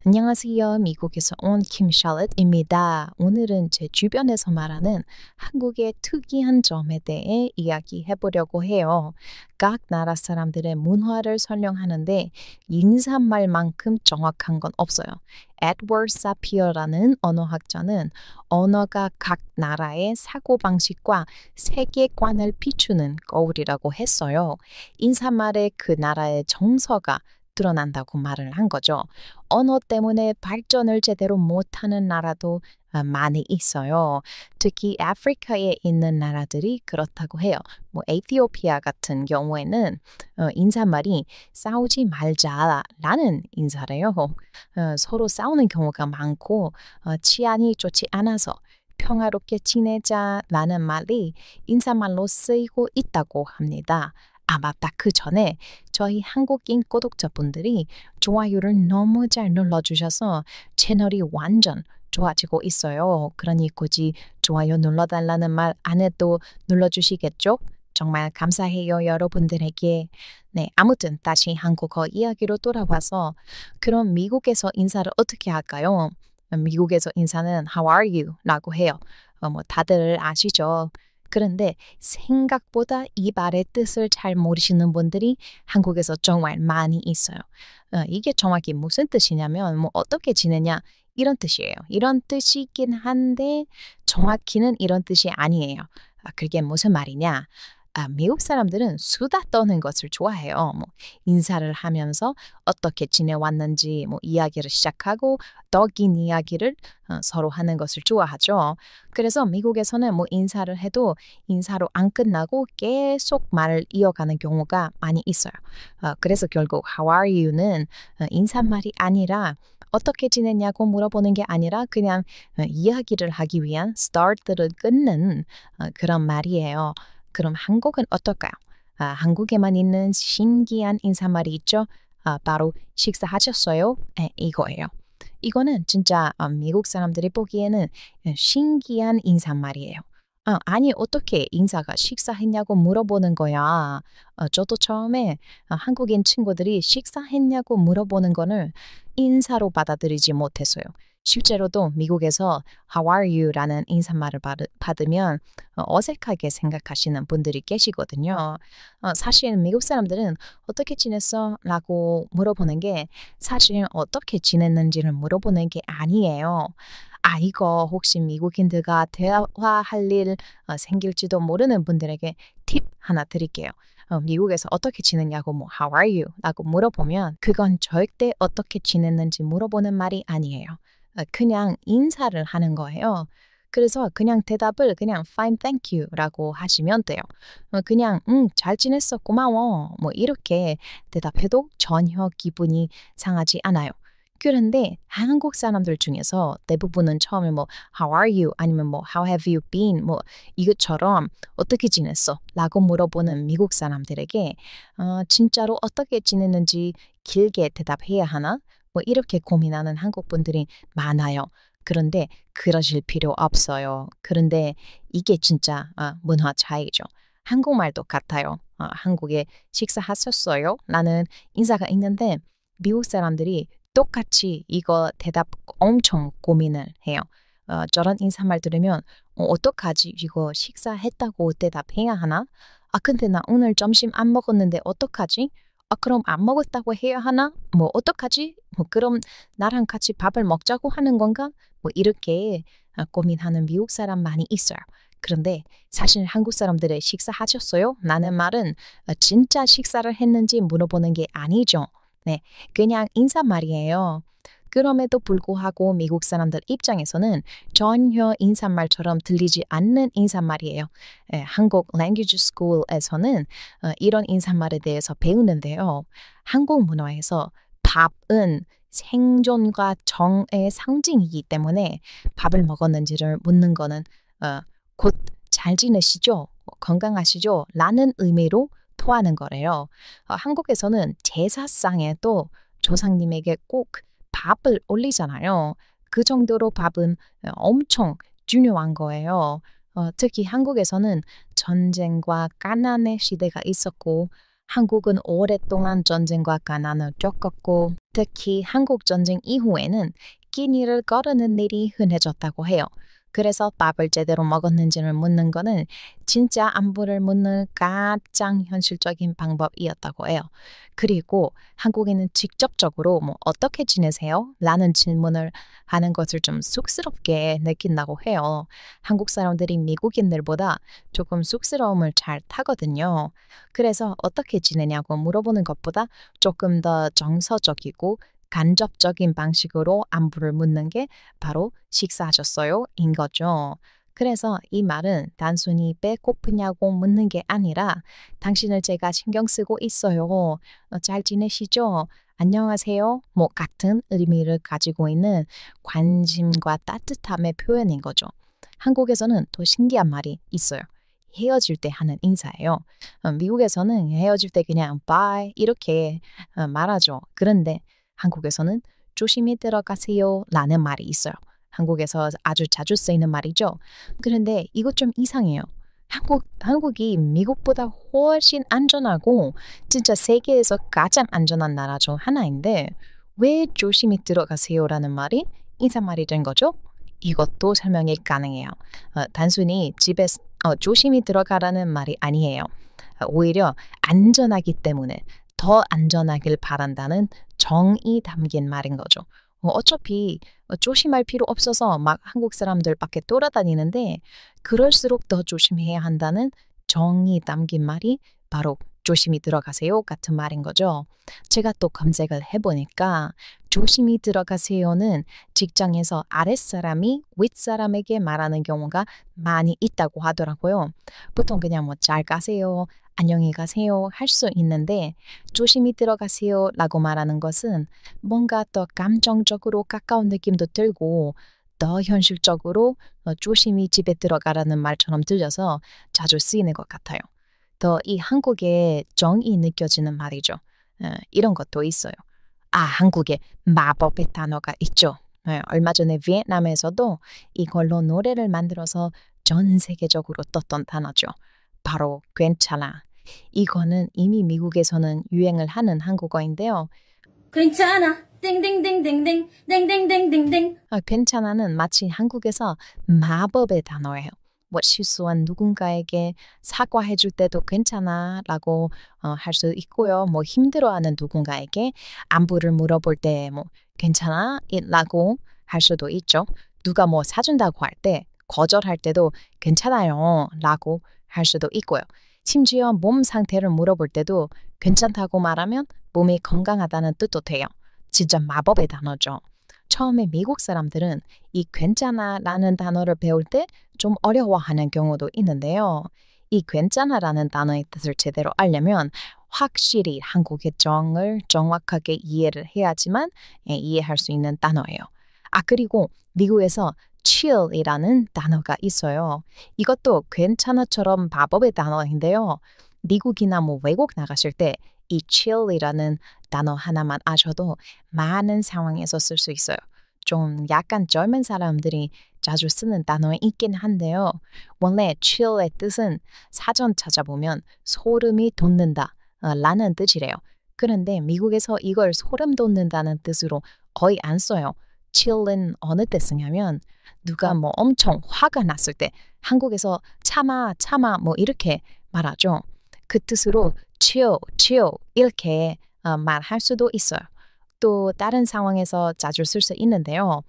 안녕하세요. 미국에서 온 김샬럿입니다. 오늘은 제 주변에서 말하는 한국의 특이한 점에 대해 이야기해 보려고 해요. 각 나라 사람들의 문화를 설명하는데 인사말만큼 정확한 건 없어요. 에드워드 사피어라는 언어학자는 언어가 각 나라의 사고방식과 세계관을 비추는 거울이라고 했어요. 인사말에 그 나라의 정서가 드러난다고 말을 한 거죠. 언어 때문에 발전을 제대로 못하는 나라도 많이 있어요. 특히 아프리카에 있는 나라들이 그렇다고 해요. 에티오피아 같은 경우에는 인사말이 싸우지 말자라는 인사래요. 서로 싸우는 경우가 많고 치안이 좋지 않아서 평화롭게 지내자라는 말이 인사말로 쓰이고 있다고 합니다. 맞다. 그 전에 저희 한국인 구독자분들이 좋아요를 너무 잘 눌러주셔서 채널이 완전 좋아지고 있어요. 그러니 굳이 좋아요 눌러달라는 말 안 해도 눌러주시겠죠? 정말 감사해요, 여러분들에게. 네, 아무튼 다시 한국어 이야기로 돌아와서 그럼 미국에서 인사를 어떻게 할까요? 미국에서 인사는 How are you? 라고 해요. 다들 아시죠? 그런데 생각보다 이 말의 뜻을 잘 모르시는 분들이 한국에서 정말 많이 있어요. 이게 정확히 무슨 뜻이냐면 어떻게 지내냐 이런 뜻이에요. 이런 뜻이긴 한데 정확히는 이런 뜻이 아니에요. 그게 무슨 말이냐? 미국 사람들은 수다 떠는 것을 좋아해요. 인사를 하면서 어떻게 지내왔는지 이야기를 시작하고 더 긴 이야기를 서로 하는 것을 좋아하죠. 그래서 미국에서는 인사를 해도 인사로 안 끝나고 계속 말을 이어가는 경우가 많이 있어요. 그래서 결국 How are you는 인사말이 아니라 어떻게 지냈냐고 물어보는 게 아니라 그냥 이야기를 하기 위한 start를 끊는 그런 말이에요. 그럼 한국은 어떨까요? 한국에만 있는 신기한 인사말이 있죠. 바로 식사하셨어요? 이거예요. 이거는 진짜 미국 사람들이 보기에는 신기한 인사말이에요. 아니 어떻게 인사가 식사했냐고 물어보는 거야. 저도 처음에 한국인 친구들이 식사했냐고 물어보는 거를 인사로 받아들이지 못했어요. 실제로도 미국에서 How are you? 라는 인사말을 받으면 어색하게 생각하시는 분들이 계시거든요. 사실 미국 사람들은 어떻게 지냈어? 라고 물어보는 게 사실 어떻게 지냈는지를 물어보는 게 아니에요. 이거 혹시 미국인들과 대화할 일 생길지도 모르는 분들에게 팁 하나 드릴게요. 미국에서 어떻게 지냈냐고 How are you? 라고 물어보면 그건 절대 어떻게 지냈는지 물어보는 말이 아니에요. 그냥 인사를 하는 거예요. 그래서 그냥 대답을 그냥 fine, thank you 라고 하시면 돼요. 그냥 잘 지냈어, 고마워 이렇게 대답해도 전혀 기분이 상하지 않아요. 그런데 한국 사람들 중에서 대부분은 처음에 How are you? 아니면 How have you been? 이것처럼 어떻게 지냈어? 라고 물어보는 미국 사람들에게 진짜로 어떻게 지냈는지 길게 대답해야 하나? 이렇게 고민하는 한국 분들이 많아요. 그런데 그러실 필요 없어요. 그런데 이게 진짜 문화 차이죠. 한국말도 같아요. 한국에 식사하셨어요? 라는 인사가 있는데 미국 사람들이 똑같이 이거 대답 엄청 고민을 해요. 저런 인사말 들으면 어떡하지? 이거 식사했다고 대답해야 하나? 근데 나 오늘 점심 안 먹었는데 어떡하지? 그럼 안 먹었다고 해야 하나? 어떡하지? 그럼 나랑 같이 밥을 먹자고 하는 건가? 이렇게 고민하는 미국 사람 많이 있어요. 그런데 사실 한국 사람들의 식사하셨어요? 라는 말은 진짜 식사를 했는지 물어보는 게 아니죠. 네, 그냥 인사말이에요. 그럼에도 불구하고 미국 사람들 입장에서는 전혀 인사말처럼 들리지 않는 인사말이에요. 한국 Language School에서는 이런 인사말에 대해서 배우는데요. 한국 문화에서 밥은 생존과 정의 상징이기 때문에 밥을 먹었는지를 묻는 거는 곧 잘 지내시죠? 건강하시죠? 라는 의미로 토하는 거래요. 한국에서는 제사상에도 조상님에게 꼭 밥을 올리잖아요. 그 정도로 밥은 엄청 중요한 거예요. 특히 한국에서는 전쟁과 가난의 시대가 있었고 한국은 오랫동안 전쟁과 가난을 겪었고 특히 한국 전쟁 이후에는 끼니를 거르는 일이 흔해졌다고 해요. 그래서 밥을 제대로 먹었는지를 묻는 거는 진짜 안부를 묻는 가장 현실적인 방법이었다고 해요. 그리고 한국인은 직접적으로 어떻게 지내세요? 라는 질문을 하는 것을 좀 쑥스럽게 느낀다고 해요. 한국 사람들이 미국인들보다 조금 쑥스러움을 잘 타거든요. 그래서 어떻게 지내냐고 물어보는 것보다 조금 더 정서적이고 간접적인 방식으로 안부를 묻는 게 바로 식사하셨어요? 인 거죠. 그래서 이 말은 단순히 배고프냐고 묻는 게 아니라 당신을 제가 신경 쓰고 있어요. 잘 지내시죠? 안녕하세요. 같은 의미를 가지고 있는 관심과 따뜻함의 표현인 거죠. 한국에서는 더 신기한 말이 있어요. 헤어질 때 하는 인사예요. 미국에서는 헤어질 때 그냥 bye 이렇게 말하죠. 그런데 한국에서는 조심히 들어가세요 라는 말이 있어요. 한국에서 아주 자주 쓰이는 말이죠. 그런데 이것 좀 이상해요. 한국이 미국보다 훨씬 안전하고 진짜 세계에서 가장 안전한 나라 중 하나인데 왜 조심히 들어가세요라는 말이 인사말이 된 거죠? 이것도 설명이 가능해요. 단순히 집에 조심히 들어가라는 말이 아니에요. 오히려 안전하기 때문에 더 안전하길 바란다는 정이 담긴 말인 거죠. 어차피 조심할 필요 없어서 막 한국 사람들밖에 돌아다니는데 그럴수록 더 조심해야 한다는 정이 담긴 말이 바로 조심히 들어가세요 같은 말인 거죠. 제가 또 검색을 해보니까 조심히 들어가세요는 직장에서 아랫사람이 윗사람에게 말하는 경우가 많이 있다고 하더라고요. 보통 그냥 잘 가세요, 안녕히 가세요 할 수 있는데 조심히 들어가세요 라고 말하는 것은 뭔가 더 감정적으로 가까운 느낌도 들고 더 현실적으로 조심히 집에 들어가라는 말처럼 들려서 자주 쓰이는 것 같아요. 더 이 한국의 정이 느껴지는 말이죠. 이런 것도 있어요. 한국에 마법의 단어가 있죠. 얼마 전에 비엔남에서도 이걸로 노래를 만들어서 전 세계적으로 떴던 단어죠. 바로 괜찮아. 이거는 이미 미국에서는 유행을 하는 한국어인데요. 괜찮아. 땡땡땡땡땡 땡땡땡땡땡. 괜찮아는 마치 한국에서 마법의 단어예요. 실수한 누군가에게 사과해줄 때도 괜찮아 라고 할 수 있고요. 힘들어하는 누군가에게 안부를 물어볼 때 괜찮아? 라고 할 수도 있죠. 누가 사준다고 할 때 거절할 때도 괜찮아요 라고 할 수도 있고요. 심지어 몸 상태를 물어볼 때도 괜찮다고 말하면 몸이 건강하다는 뜻도 돼요. 진짜 마법의 단어죠. 처음에 미국 사람들은 이 괜찮아라는 단어를 배울 때 좀 어려워하는 경우도 있는데요. 이 괜찮아라는 단어의 뜻을 제대로 알려면 확실히 한국의 정을 정확하게 이해를 해야지만 이해할 수 있는 단어예요. 그리고 미국에서 chill이라는 단어가 있어요. 이것도 괜찮아처럼 마법의 단어인데요. 미국이나 외국 나가실 때 이 chill이라는 단어 하나만 아셔도 많은 상황에서 쓸 수 있어요. 좀 약간 젊은 사람들이 자주 쓰는 단어에 있긴 한데요. 원래 chill의 뜻은 사전 찾아보면 소름이 돋는다 라는 뜻이래요. 그런데 미국에서 이걸 소름 돋는다는 뜻으로 거의 안 써요. chill은 어느 때 쓰냐면 누가 엄청 화가 났을 때 한국에서 참아 이렇게 말하죠. 그 뜻으로 chill 이렇게 말할 수도 있어요. 또 다른 상황에서 자주 쓸 수 있는데요.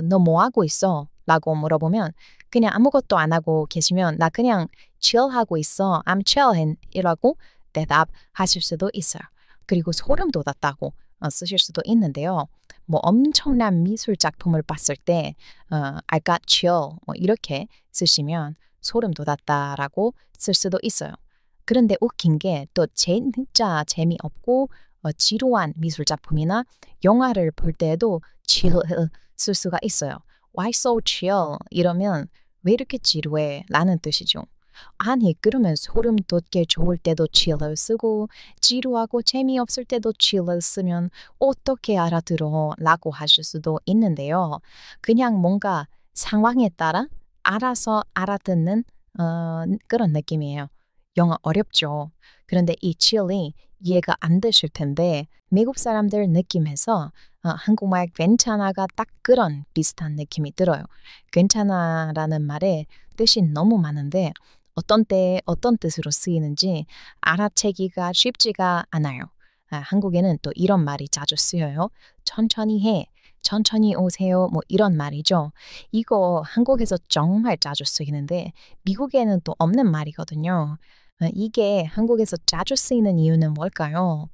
너 뭐 하고 있어? 라고 물어보면 그냥 아무것도 안 하고 계시면 나 그냥 chill하고 있어. I'm chillin' 이라고 대답하실 수도 있어요. 그리고 소름 돋았다고 쓰실 수도 있는데요. 엄청난 미술 작품을 봤을 때 I got chill 이렇게 쓰시면 소름 돋았다라고 쓸 수도 있어요. 그런데 웃긴 게 또 진짜 재미없고 지루한 미술 작품이나 영화를 볼 때에도 chill 쓸 수가 있어요. Why so chill? 이러면 왜 이렇게 지루해? 라는 뜻이죠. 아니 그러면 소름 돋게 좋을 때도 chill을 쓰고 지루하고 재미없을 때도 chill을 쓰면 어떻게 알아들어? 라고 하실 수도 있는데요. 그냥 뭔가 상황에 따라 알아서 알아듣는 그런 느낌이에요. 영어 어렵죠. 그런데 이 칠리 이해가 안 되실 텐데 미국 사람들 느낌에서 한국말 괜찮아가 딱 그런 비슷한 느낌이 들어요. 괜찮아라는 말에 뜻이 너무 많은데 어떤 때 어떤 뜻으로 쓰이는지 알아채기가 쉽지가 않아요. 한국에는 또 이런 말이 자주 쓰여요. 천천히 해, 천천히 오세요, 뭐 이런 말이죠. 이거 한국에서 정말 자주 쓰이는데 미국에는 또 없는 말이거든요. 이게 한국에서 자주 쓰이는 이유는 뭘까요?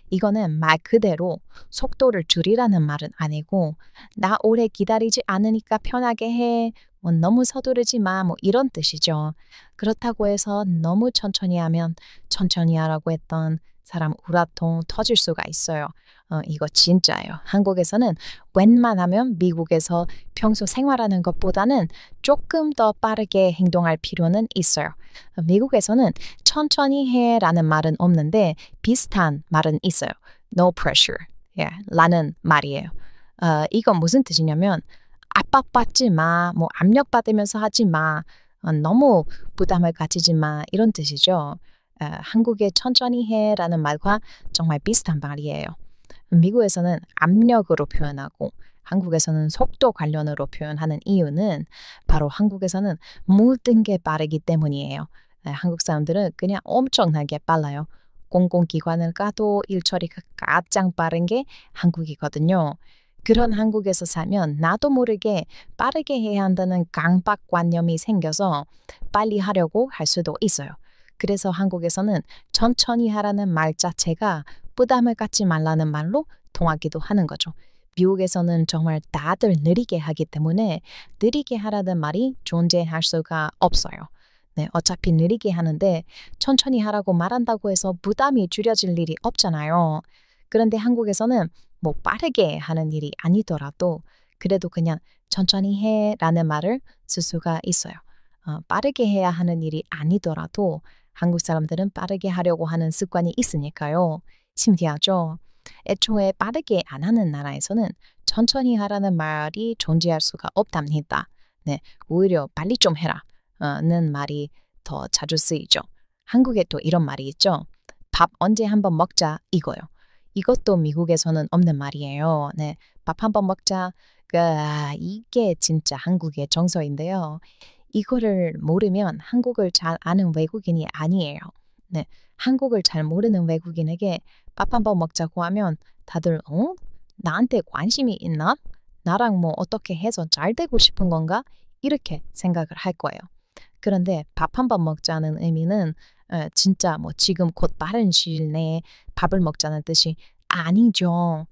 이거는 말 그대로 속도를 줄이라는 말은 아니고 나 오래 기다리지 않으니까 편하게 해. 뭐 너무 서두르지 마. 뭐 이런 뜻이죠. 그렇다고 해서 너무 천천히 하면 천천히 하라고 했던 사람 우라통 터질 수가 있어요. 이거 진짜예요. 한국에서는 웬만하면 미국에서 평소 생활하는 것보다는 조금 더 빠르게 행동할 필요는 있어요. 미국에서는 천천히 해라는 말은 없는데 비슷한 말은 있어요. No pressure. 라는 말이에요. 이건 무슨 뜻이냐면 압박받지 마, 뭐 압력받으면서 하지 마, 너무 부담을 가지지 마 이런 뜻이죠. 한국의 천천히 해라는 말과 정말 비슷한 말이에요. 미국에서는 압력으로 표현하고 한국에서는 속도 관련으로 표현하는 이유는 바로 한국에서는 모든 게 빠르기 때문이에요. 한국 사람들은 그냥 엄청나게 빨라요. 공공기관을 가도 일 처리가 가장 빠른 게 한국이거든요. 그런 한국에서 살면 나도 모르게 빠르게 해야 한다는 강박관념이 생겨서 빨리 하려고 할 수도 있어요. 그래서 한국에서는 천천히 하라는 말 자체가 부담을 갖지 말라는 말로 통하기도 하는 거죠. 미국에서는 정말 다들 느리게 하기 때문에 느리게 하라는 말이 존재할 수가 없어요. 네, 어차피 느리게 하는데 천천히 하라고 말한다고 해서 부담이 줄여질 일이 없잖아요. 그런데 한국에서는 뭐 빠르게 하는 일이 아니더라도 그래도 그냥 천천히 해라는 말을 쓸 수가 있어요. 빠르게 해야 하는 일이 아니더라도 한국 사람들은 빠르게 하려고 하는 습관이 있으니까요. 신기하죠? 애초에 빠르게 안 하는 나라에서는 천천히 하라는 말이 존재할 수가 없답니다. 네, 오히려 빨리 좀 해라. 는 말이 더 자주 쓰이죠. 한국에 또 이런 말이 있죠. 밥 언제 한번 먹자 이거요. 이것도 미국에서는 없는 말이에요. 네, 밥 한번 먹자. 이게 진짜 한국의 정서인데요. 이거를 모르면 한국을 잘 아는 외국인이 아니에요. 네, 한국을 잘 모르는 외국인에게 밥 한번 먹자고 하면 다들 나한테 관심이 있나? 나랑 뭐 어떻게 해서 잘 되고 싶은 건가? 이렇게 생각을 할 거예요. 그런데 밥 한번 먹자는 의미는 진짜 뭐 지금 곧 빠른 시일 내에 밥을 먹자는 뜻이 아니죠.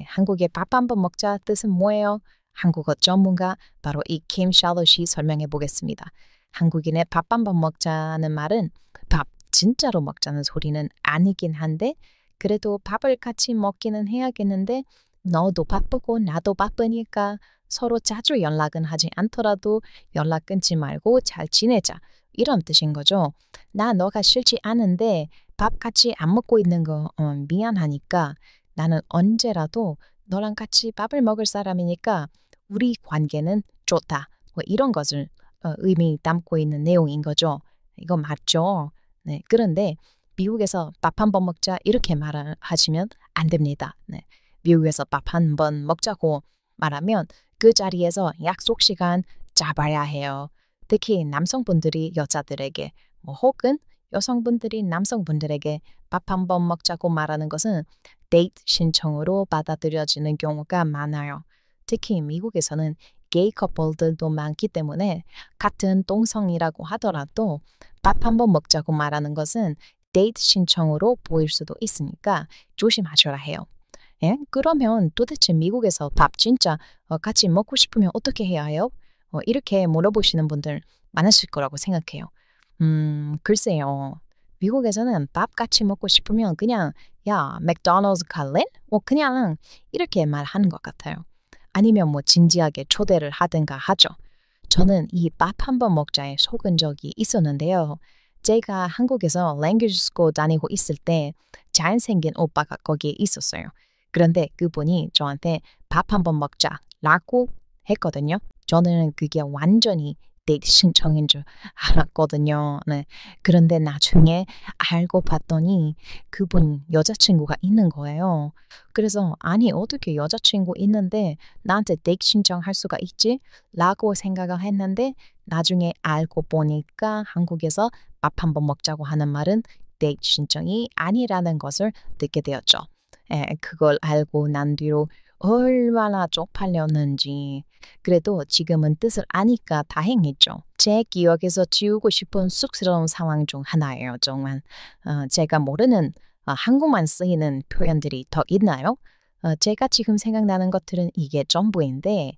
한국의 밥 한번 먹자 뜻은 뭐예요? 한국어 전문가 바로 이 킴 샬롯이 설명해 보겠습니다. 한국인의 밥 한번 먹자는 말은 밥 진짜로 먹자는 소리는 아니긴 한데 그래도 밥을 같이 먹기는 해야겠는데 너도 바쁘고 나도 바쁘니까 서로 자주 연락은 하지 않더라도 연락 끊지 말고 잘 지내자. 이런 뜻인 거죠. 나 너가 싫지 않은데 밥 같이 안 먹고 있는 거 미안하니까 나는 언제라도 너랑 같이 밥을 먹을 사람이니까 우리 관계는 좋다. 뭐 이런 것을 의미 담고 있는 내용인 거죠. 이거 맞죠? 네. 그런데 미국에서 밥 한번 먹자 이렇게 말하시면 안 됩니다. 네. 미국에서 밥 한번 먹자고 말하면 그 자리에서 약속 시간 잡아야 해요. 특히 남성분들이 여자들에게 혹은 여성분들이 남성분들에게 밥 한번 먹자고 말하는 것은 데이트 신청으로 받아들여지는 경우가 많아요. 특히 미국에서는 게이 커플들도 많기 때문에 같은 동성이라고 하더라도 밥 한번 먹자고 말하는 것은 데이트 신청으로 보일 수도 있으니까 조심하셔야 해요. 그러면 도대체 미국에서 밥 진짜 같이 먹고 싶으면 어떻게 해야 해요? 이렇게 물어보시는 분들 많으실 거라고 생각해요. 글쎄요. 미국에서는 밥 같이 먹고 싶으면 그냥 야, 맥도날드 갈래? 그냥 이렇게 말하는 것 같아요. 아니면 뭐 진지하게 초대를 하든가 하죠. 저는 이 밥 한번 먹자에 속은 적이 있었는데요. 제가 한국에서 랭귀지 스쿨 다니고 있을 때 잘생긴 오빠가 거기에 있었어요. 그런데 그분이 저한테 밥 한번 먹자라고 했거든요. 저는 그게 완전히 데이트 신청인 줄 알았거든요. 네. 그런데 나중에 알고 봤더니 그분 여자친구가 있는 거예요. 그래서 아니 어떻게 여자친구 있는데 나한테 데이트 신청할 수가 있지? 라고 생각을 했는데 나중에 알고 보니까 한국에서 밥 한번 먹자고 하는 말은 데이트 신청이 아니라는 것을 듣게 되었죠. 그걸 알고 난 뒤로 얼마나 쪽팔렸는지. 그래도 지금은 뜻을 아니까 다행이죠. 제 기억에서 지우고 싶은 쑥스러운 상황 중 하나예요, 정말. 제가 모르는 한국만 쓰이는 표현들이 더 있나요? 제가 지금 생각나는 것들은 이게 전부인데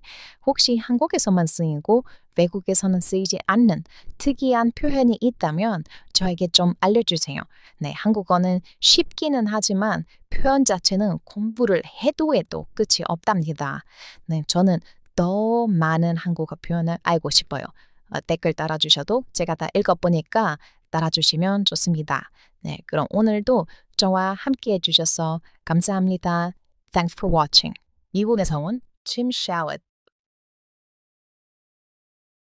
혹시 한국에서만 쓰이고 외국에서는 쓰이지 않는 특이한 표현이 있다면 저에게 좀 알려주세요. 네, 한국어는 쉽기는 하지만 표현 자체는 공부를 해도 끝이 없답니다. 네, 저는 더 많은 한국어 표현을 알고 싶어요. 댓글 달아주셔도 제가 다 읽어보니까 따라주시면 좋습니다. 네, 그럼 오늘도 저와 함께 해주셔서 감사합니다. Thanks for watching. 미국에서 온 Tim Shalit